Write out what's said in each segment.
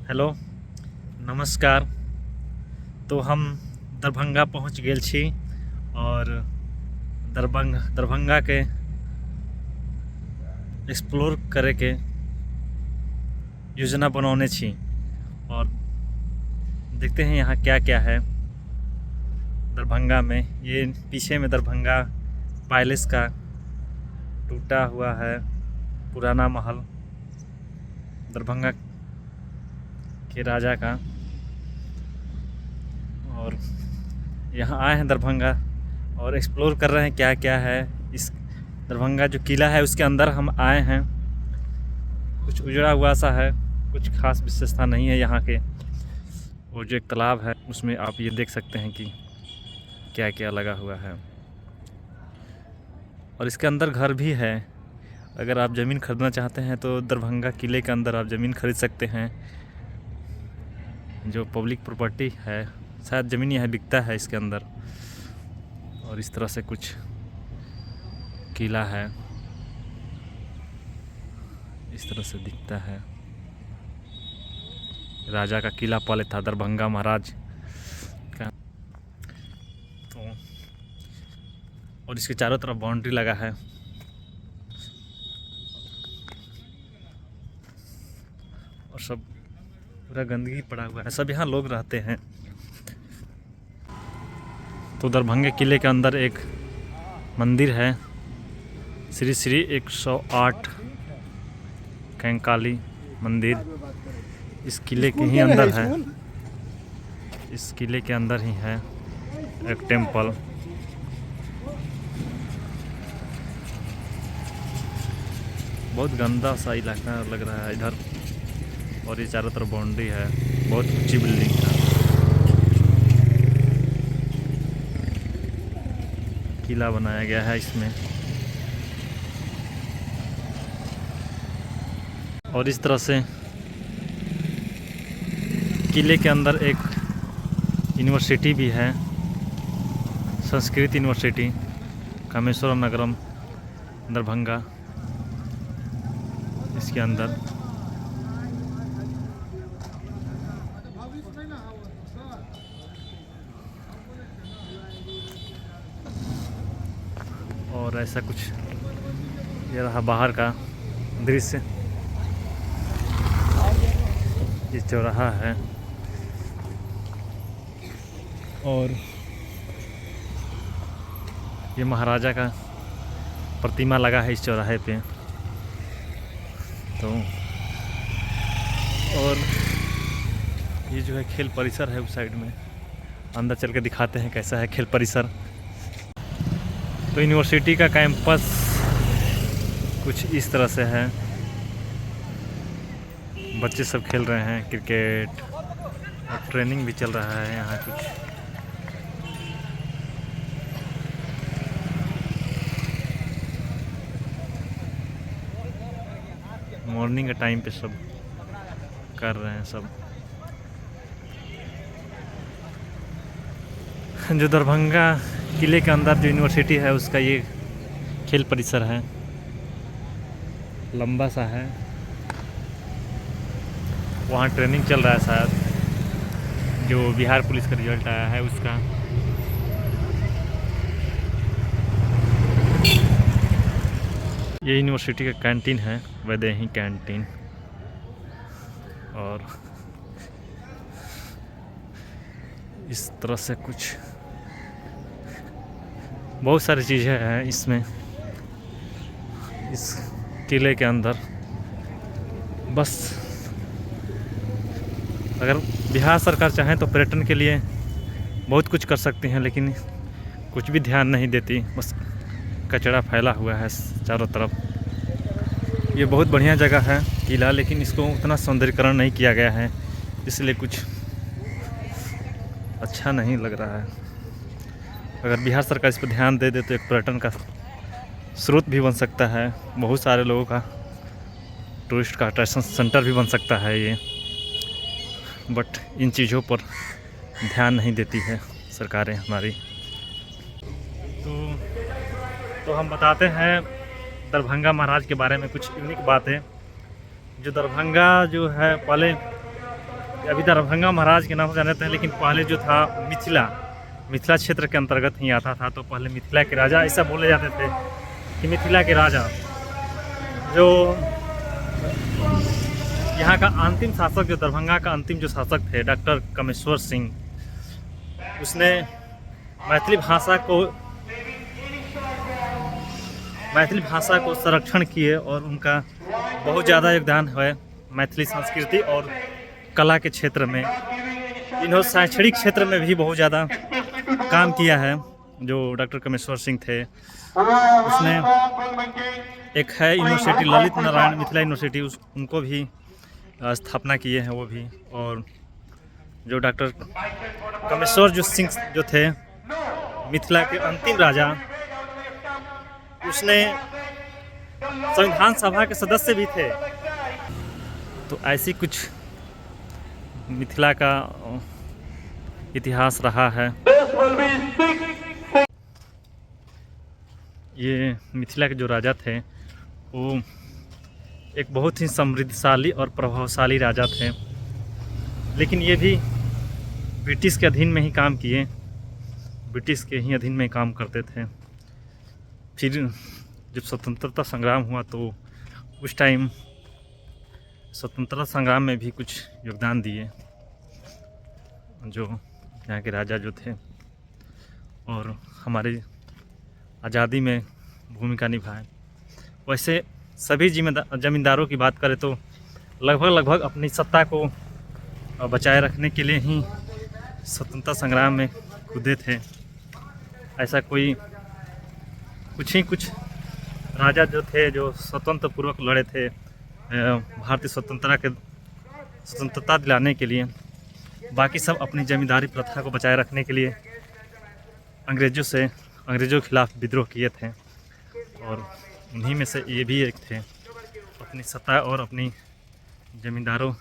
Hello नमस्कार। तो हम दरभंगा पहुँच गेल छी और दरभंगा के एक्सप्लोर करे के योजना बनौने छी और देखते हैं यहाँ क्या क्या है दरभंगा में। ये पीछे में दरभंगा पैलेस का टूटा हुआ है पुराना महल, दरभंगा के राजा का। और यहाँ आए हैं दरभंगा और एक्सप्लोर कर रहे हैं क्या क्या है। इस दरभंगा जो किला है उसके अंदर हम आए हैं। कुछ उजड़ा हुआ सा है, कुछ खास विशेषता नहीं है यहाँ के। और जो एक तालाब है उसमें आप ये देख सकते हैं कि क्या क्या लगा हुआ है। और इसके अंदर घर भी है। अगर आप ज़मीन खरीदना चाहते हैं तो दरभंगा किले के अंदर आप ज़मीन खरीद सकते हैं। जो पब्लिक प्रॉपर्टी है, शायद ज़मीन यहाँ बिकता है इसके अंदर। और इस तरह से कुछ किला है, इस तरह से दिखता है। राजा का किला पहले था दरभंगा महाराज का। तो और इसके चारों तरफ बाउंड्री लगा है। और सब पूरा गंदगी पड़ा हुआ है, सब यहाँ लोग रहते हैं। तो दरभंगा किले के अंदर एक मंदिर है, श्री श्री 108 कंकाली मंदिर। इस किले के ही अंदर है, इस किले के अंदर ही है एक टेम्पल। बहुत गंदा सा इलाका लग रहा है इधर। और ये चारों तरफ बाउंड्री है, बहुत ऊंची बिल्डिंग है। किला बनाया गया है इसमें। और इस तरह से किले के अंदर एक यूनिवर्सिटी भी है, संस्कृत यूनिवर्सिटी, कामेश्वरम नगरम दरभंगा। इसके अंदर और ऐसा कुछ ये रहा बाहर का दृश्य। ये चौराहा है और ये महाराजा का प्रतिमा लगा है इस चौराहे पे। तो और ये जो है खेल परिसर है उस साइड में, अंदर चल के दिखाते हैं कैसा है खेल परिसर। तो यूनिवर्सिटी का कैंपस कुछ इस तरह से है। बच्चे सब खेल रहे हैं क्रिकेट और ट्रेनिंग भी चल रहा है यहाँ कुछ। मॉर्निंग के टाइम पे सब कर रहे हैं सब। जो दरभंगा किले के अंदर जो यूनिवर्सिटी है उसका ये खेल परिसर है, लंबा सा है। वहाँ ट्रेनिंग चल रहा है शायद, जो बिहार पुलिस का रिजल्ट आया है उसका। ये यूनिवर्सिटी का कैंटीन है, वैदेही कैंटीन। और इस तरह से कुछ बहुत सारी चीज़ें हैं इसमें, इस किले के अंदर। बस अगर बिहार सरकार चाहे तो पर्यटन के लिए बहुत कुछ कर सकती हैं, लेकिन कुछ भी ध्यान नहीं देती। बस कचरा फैला हुआ है चारों तरफ। ये बहुत बढ़िया जगह है किला, लेकिन इसको उतना सौंदर्यीकरण नहीं किया गया है, इसलिए कुछ अच्छा नहीं लग रहा है। अगर बिहार सरकार इस पर ध्यान दे दे तो एक पर्यटन का स्रोत भी बन सकता है, बहुत सारे लोगों का टूरिस्ट का अट्रैक्शन सेंटर भी बन सकता है ये। बट इन चीज़ों पर ध्यान नहीं देती है सरकारें हमारी। तो हम बताते हैं दरभंगा महाराज के बारे में कुछ यूनिक बातें। जो दरभंगा जो है पहले अभी दरभंगा महाराज के नाम से जाने जाते हैं, लेकिन पहले जो था मिथिला क्षेत्र के अंतर्गत ही आता था। तो पहले मिथिला के राजा ऐसा बोले जाते थे कि मिथिला के राजा जो यहाँ का अंतिम शासक, जो दरभंगा का अंतिम जो शासक थे डॉक्टर कामेश्वर सिंह, उसने मैथिली भाषा को संरक्षण किए और उनका बहुत ज़्यादा योगदान है मैथिली संस्कृति और कला के क्षेत्र में। इन्होंने शैक्षणिक क्षेत्र में भी बहुत ज़्यादा काम किया है। जो डॉक्टर कामेश्वर सिंह थे, उसने एक है यूनिवर्सिटी ललित नारायण मिथिला यूनिवर्सिटी, उनको भी स्थापना किए हैं वो भी। और जो डॉक्टर कामेश्वर सिंह जो थे मिथिला के अंतिम राजा, उसने संविधान सभा के सदस्य भी थे। तो ऐसी कुछ मिथिला का इतिहास रहा है। ये मिथिला के जो राजा थे वो एक बहुत ही समृद्धशाली और प्रभावशाली राजा थे, लेकिन ये भी ब्रिटिश के अधीन में ही काम किए, ब्रिटिश के ही अधीन में काम करते थे। फिर जब स्वतंत्रता संग्राम हुआ तो उस टाइम स्वतंत्रता संग्राम में भी कुछ योगदान दिए जो यहाँ के राजा जो थे, और हमारी आज़ादी में भूमिका निभाए। वैसे सभी ज़मींदारों की बात करें तो लगभग अपनी सत्ता को बचाए रखने के लिए ही स्वतंत्रता संग्राम में कूदे थे। ऐसा कुछ राजा जो थे जो स्वतंत्र पूर्वक लड़े थे भारतीय स्वतंत्रता दिलाने के लिए। बाकी सब अपनी जमींदारी प्रथा को बचाए रखने के लिए अंग्रेज़ों के खिलाफ विद्रोह किए थे, और उन्हीं में से ये भी एक थे। अपनी सत्ता और अपनी ज़मींदारों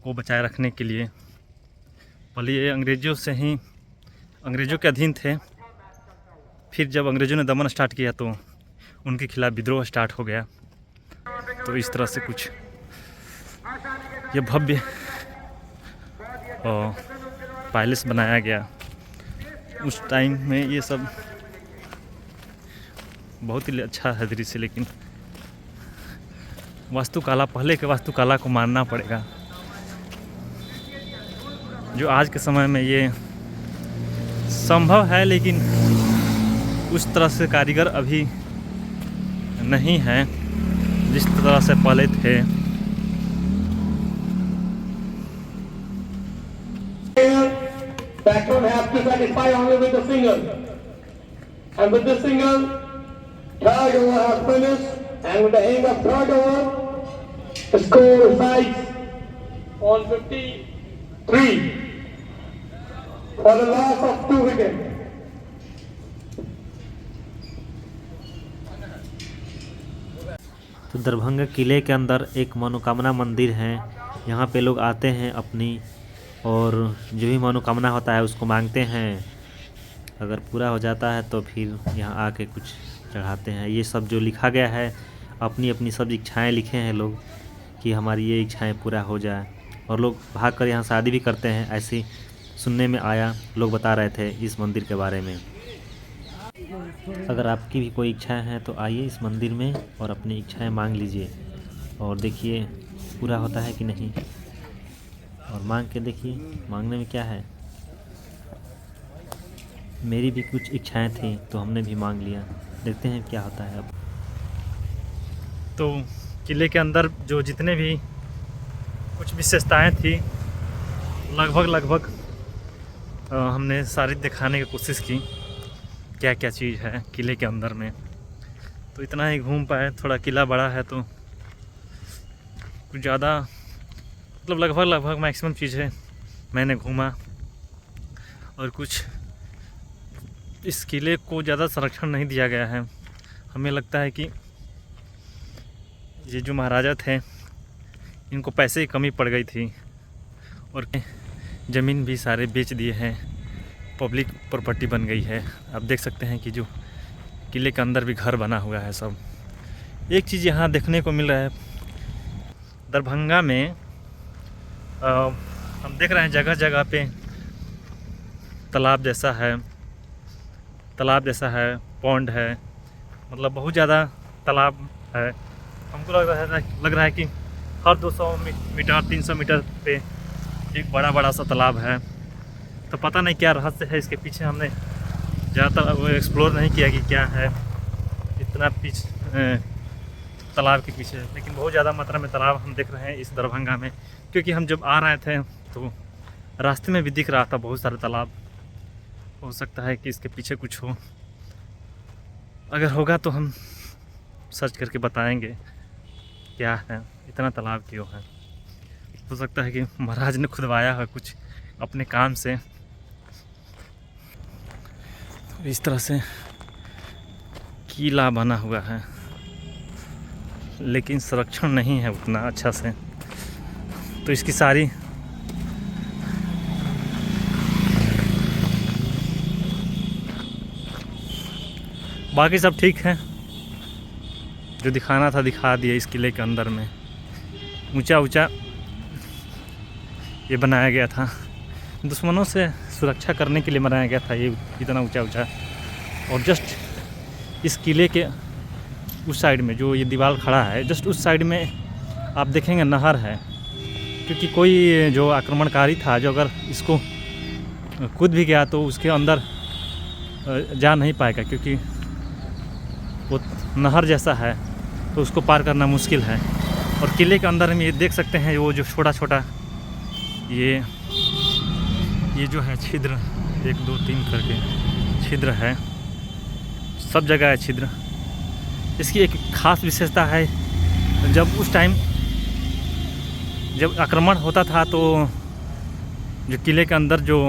को बचाए रखने के लिए पहले ये अंग्रेज़ों के अधीन थे। फिर जब अंग्रेज़ों ने दमन स्टार्ट किया तो उनके खिलाफ विद्रोह स्टार्ट हो गया। तो इस तरह से कुछ ये भव्य पैलेस बनाया गया। उस टाइम में ये सब बहुत ही अच्छा है दृश्य, लेकिन वास्तुकला, पहले के वास्तुकला को मानना पड़ेगा। जो आज के समय में ये संभव है, लेकिन उस तरह से कारीगर अभी नहीं है जिस तरह से पहले थे। Background has to satisfy only with the single, and with the single, third over has finished, and with the end of third over, the score sides on 53 for the loss of 2 wickets. तो दरभंगा किले के अंदर एक मनोकामना मंदिर है। यहाँ पे लोग आते हैं अपनी, और जो भी मनोकामना होता है उसको मांगते हैं। अगर पूरा हो जाता है तो फिर यहाँ आके कुछ चढ़ाते हैं। ये सब जो लिखा गया है, अपनी अपनी सब इच्छाएं लिखे हैं लोग कि हमारी ये इच्छाएं पूरा हो जाए, और लोग भाग कर यहाँ शादी भी करते हैं। ऐसे सुनने में आया, लोग बता रहे थे इस मंदिर के बारे में। अगर आपकी भी कोई इच्छाएं हैं तो आइए इस मंदिर में और अपनी इच्छाएं मांग लीजिए, और देखिए पूरा होता है कि नहीं, और मांग के देखिए मांगने में क्या है। मेरी भी कुछ इच्छाएं थी तो हमने भी मांग लिया, देखते हैं क्या होता है अब। तो किले के अंदर जो जितने भी कुछ विशेषताएं थी लगभग हमने सारी दिखाने की कोशिश की, क्या क्या चीज़ है किले के अंदर में। तो इतना ही घूम पाए, थोड़ा किला बड़ा है तो कुछ ज़्यादा मतलब लगभग मैक्सिमम चीज़ें मैंने घूमा। और कुछ इस किले को ज़्यादा संरक्षण नहीं दिया गया है। हमें लगता है कि ये जो महाराजा थे इनको पैसे की कमी पड़ गई थी, और ज़मीन भी सारे बेच दिए हैं, पब्लिक प्रॉपर्टी बन गई है। आप देख सकते हैं कि जो किले के अंदर भी घर बना हुआ है सब। एक चीज़ यहाँ देखने को मिल रहा है, दरभंगा में हम देख रहे हैं जगह जगह पे तालाब जैसा है, पॉन्ड है, मतलब बहुत ज़्यादा तालाब है। हमको लग रहा है कि हर 200 मीटर 300 मीटर पे एक बड़ा सा तालाब है। तो पता नहीं क्या रहस्य है इसके पीछे, हमने ज़्यादातर वो एक्सप्लोर नहीं किया कि क्या है इतना तालाब के पीछे। लेकिन बहुत ज़्यादा मात्रा में तालाब हम देख रहे हैं इस दरभंगा में, क्योंकि हम जब आ रहे थे तो रास्ते में भी दिख रहा था बहुत सारे तालाब। हो सकता है कि इसके पीछे कुछ हो, अगर होगा तो हम सर्च करके बताएंगे क्या है, इतना तालाब क्यों है। हो सकता है कि महाराज ने खुदवाया है कुछ अपने काम से। इस तरह से किला बना हुआ है, लेकिन संरक्षण नहीं है उतना अच्छा से। तो इसकी सारी बाकी सब ठीक है, जो दिखाना था दिखा दिया। इस किले के अंदर में ऊंचा ये बनाया गया था, दुश्मनों से सुरक्षा करने के लिए बनाया गया था ये इतना ऊंचा। और जस्ट इस किले के उस साइड में जो ये दीवार खड़ा है, जस्ट उस साइड में आप देखेंगे नहर है। क्योंकि कोई जो आक्रमणकारी था, जो अगर इसको कूद भी गया तो उसके अंदर जा नहीं पाएगा, क्योंकि वो नहर जैसा है तो उसको पार करना मुश्किल है। और किले के अंदर में ये देख सकते हैं वो जो छोटा ये जो है छिद्र, 1 2 3 करके छिद्र है, सब जगह है छिद्र। इसकी एक ख़ास विशेषता है, जब उस टाइम जब आक्रमण होता था तो जो किले के अंदर जो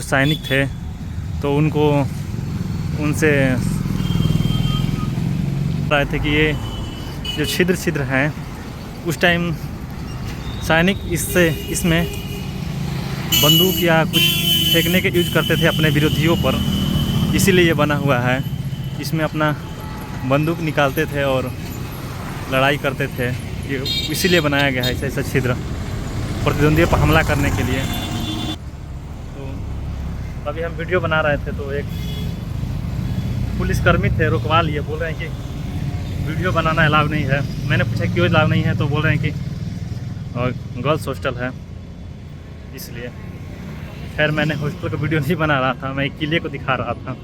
सैनिक थे तो उनसे रहे थे कि ये जो छिद्र हैं, उस टाइम सैनिक इसमें बंदूक या कुछ फेंकने के यूज करते थे अपने विरोधियों पर, इसीलिए ये बना हुआ है। इसमें अपना बंदूक निकालते थे और लड़ाई करते थे, ये इसीलिए बनाया गया है ऐसा छिद्र प्रतिद्वंदियों पर हमला करने के लिए। तो अभी हम वीडियो बना रहे थे तो एक पुलिसकर्मी थे, रुकवा लिए, बोल रहे हैं कि वीडियो बनाना अलाउ नहीं है। मैंने पूछा क्यों अलाउ नहीं है, तो बोल रहे हैं कि गर्ल्स हॉस्टल है इसलिए। खैर मैंने हॉस्टल का वीडियो नहीं बना रहा था, मैं किले को दिखा रहा था।